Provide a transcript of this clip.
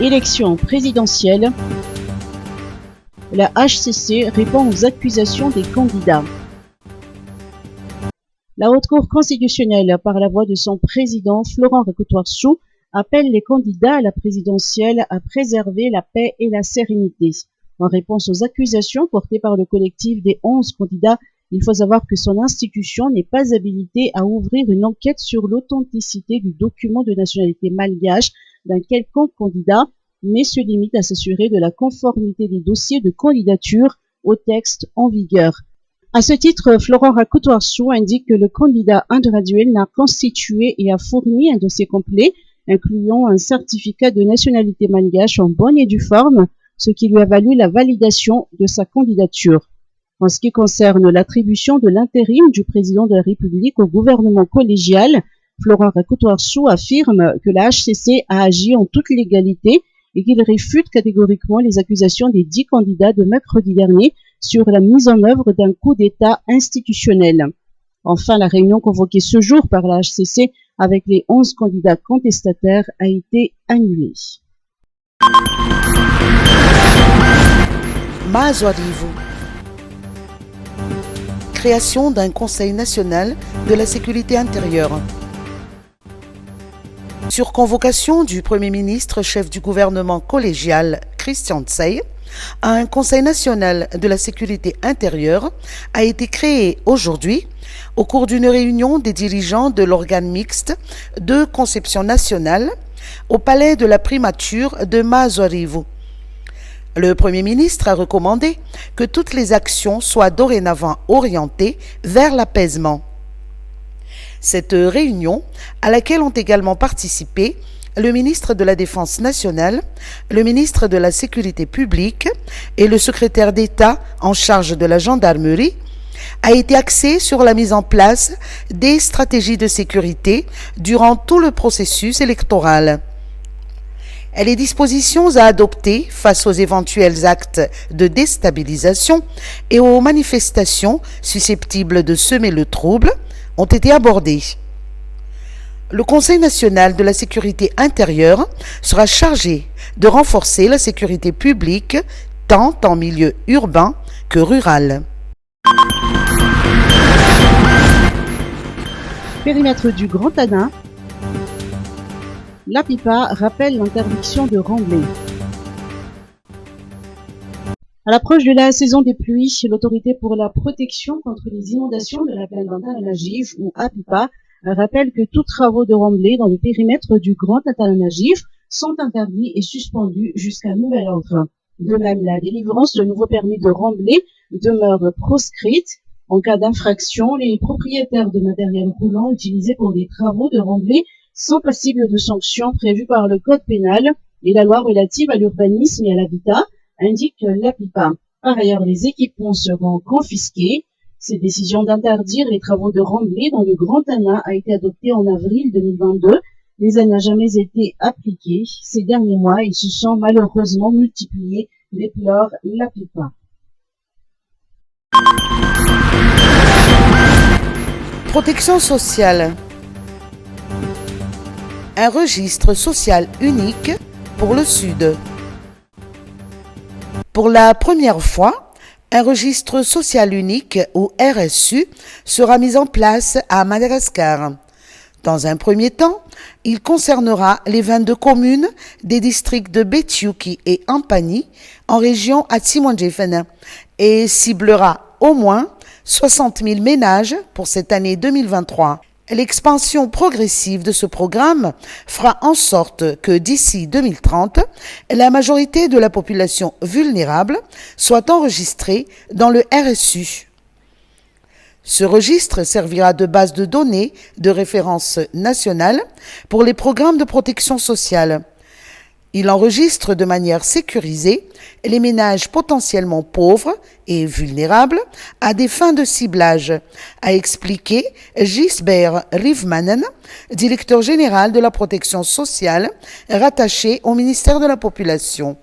Élection présidentielle. La HCC répond aux accusations des candidats. La Haute Cour constitutionnelle, par la voix de son président Florent Recoutoir-Sous, appelle les candidats à la présidentielle à préserver la paix et la sérénité. En réponse aux accusations portées par le collectif des 11 candidats, il faut savoir que son institution n'est pas habilitée à ouvrir une enquête sur l'authenticité du document de nationalité malgache d'un quelconque candidat, mais se limite à s'assurer de la conformité des dossiers de candidature au texte en vigueur. À ce titre, Florent Recoutoir-Sous indique que le candidat individuel n'a constitué et a fourni un dossier complet, incluant un certificat de nationalité malgache en bonne et due forme, ce qui lui a valu la validation de sa candidature. En ce qui concerne l'attribution de l'intérim du président de la République au gouvernement collégial, Florent Recoutoir-Sous affirme que la HCC a agi en toute légalité et qu'il réfute catégoriquement les accusations des 10 candidats de mercredi dernier sur la mise en œuvre d'un coup d'État institutionnel. Enfin, la réunion convoquée ce jour par la HCC avec les 11 candidats contestataires a été annulée. Mazoarivo. Création d'un Conseil national de la sécurité intérieure. Sur convocation du Premier ministre, chef du gouvernement collégial Christian Tsay, un Conseil national de la sécurité intérieure a été créé aujourd'hui au cours d'une réunion des dirigeants de l'organe mixte de conception nationale au palais de la primature de Mazoarivo. Le Premier ministre a recommandé que toutes les actions soient dorénavant orientées vers l'apaisement. Cette réunion, à laquelle ont également participé le ministre de la Défense nationale, le ministre de la Sécurité publique et le secrétaire d'État en charge de la gendarmerie, a été axée sur la mise en place des stratégies de sécurité durant tout le processus électoral. Les dispositions à adopter face aux éventuels actes de déstabilisation et aux manifestations susceptibles de semer le trouble ont été abordées. Le Conseil national de la sécurité intérieure sera chargé de renforcer la sécurité publique tant en milieu urbain que rural. Périmètre du Grand Anna. L'APIPA rappelle l'interdiction de rembler. À l'approche de la saison des pluies, l'Autorité pour la protection contre les inondations de la plaine d'Antananarive, ou APIPA, rappelle que tous travaux de remblai dans le périmètre du Grand Antananarive sont interdits et suspendus jusqu'à nouvel ordre. De même, la délivrance de nouveaux permis de remblai demeure proscrite. En cas d'infraction, les propriétaires de matériel roulant utilisés pour des travaux de remblai sont passibles de sanctions prévues par le Code pénal et la loi relative à l'urbanisme et à l'habitat, indique l'APIPA. Par ailleurs, les équipements seront confisqués. Cette décision d'interdire les travaux de remblai dans le Grand Anna a été adoptée en avril 2022, mais elle n'a jamais été appliquée. Ces derniers mois, ils se sont malheureusement multipliés, déplore l'APIPA. Protection sociale. Un registre social unique pour le Sud. Pour la première fois, un registre social unique, ou RSU, sera mis en place à Madagascar. Dans un premier temps, il concernera les 22 communes des districts de Betioky et Ampani en région Atsimandjefena et ciblera au moins 60 000 ménages pour cette année 2023. L'expansion progressive de ce programme fera en sorte que d'ici 2030, la majorité de la population vulnérable soit enregistrée dans le RSU. Ce registre servira de base de données de référence nationale pour les programmes de protection sociale. Il enregistre de manière sécurisée les ménages potentiellement pauvres et vulnérables à des fins de ciblage, a expliqué Gisbert Rivmanen, directeur général de la protection sociale rattaché au ministère de la Population.